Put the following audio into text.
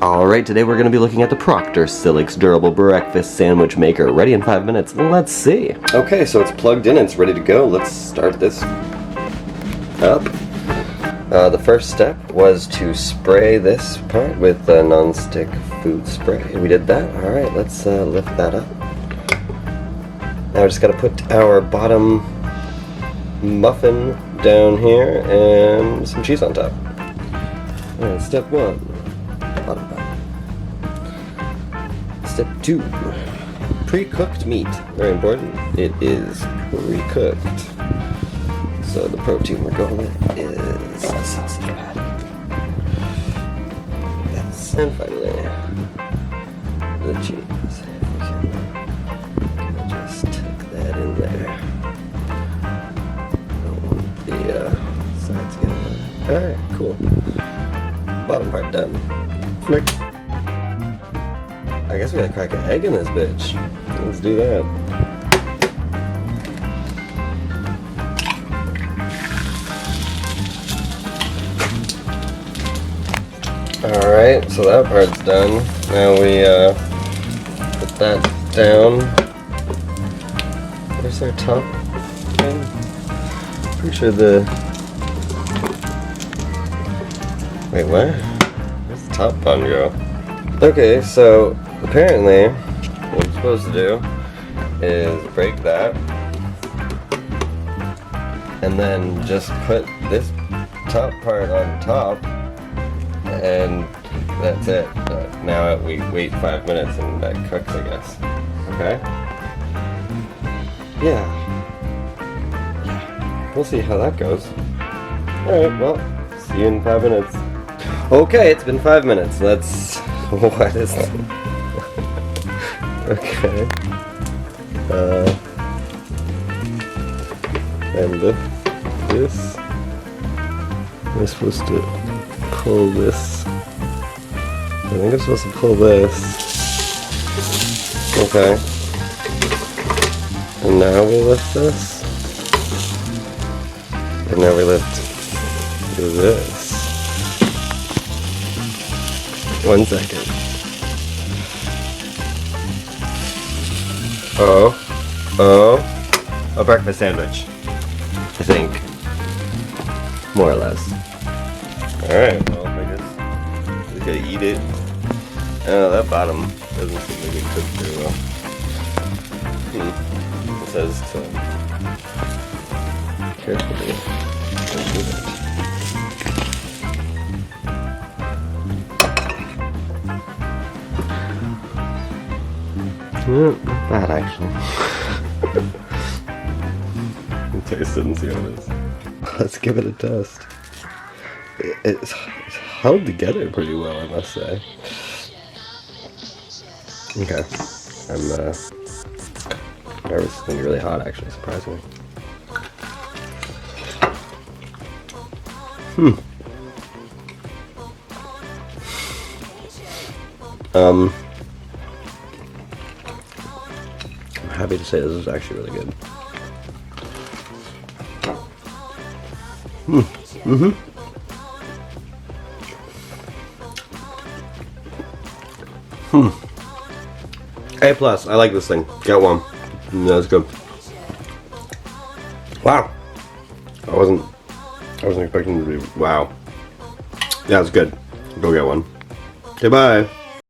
Alright, today we're going to be looking at the Proctor Silex Durable Breakfast Sandwich Maker. Ready in 5 minutes. Let's see. Okay, so it's plugged in. It's ready to go. Let's start this up. The first step was to spray this part with the non-stick food spray. We did that. Alright, let's lift that up. Now we just got to put our bottom muffin down here and some cheese on top. Alright, step 1. Bottom part. Step 2. Pre-cooked meat. Very important. It is pre-cooked. So the protein we're going with is a sausage patty. Yes. And finally, the cheese. Can I just tuck that in there? Don't want the sides getting wet. Alright, cool. Bottom part done. Flick. I guess we gotta crack an egg in this bitch. Let's do that. Alright, so that part's done. Now we put that down. Where's our top? Pretty sure the... Wait, what? Where's the top bun go? Okay, so apparently what I'm supposed to do is break that and then just put this top part on top and that's it. Now we wait 5 minutes and that cooks, I guess. Okay? Yeah. We'll see how that goes. Alright, well, see you in 5 minutes. Okay, it's been 5 minutes. Let's... What is that? Okay. And this. We're supposed to pull this. I think I'm supposed to pull this. Okay. And now we lift this. And now we lift this. 1 second. A breakfast sandwich. I think. More or less. Alright, well, I guess we gotta eat it. Oh, that bottom doesn't seem like it cooked very well. It says to carefully remove it. Not bad, actually. Taste it and see how it is. Let's give it a test. It's held together pretty well, I must say. Okay. I'm nervous. It's gonna be really hot, actually, surprisingly. I'm happy to say this is actually really good. A+, I like this thing. Get one. That's good. Wow. I wasn't expecting it to be, wow. Yeah, it's good. Go get one. Okay, bye.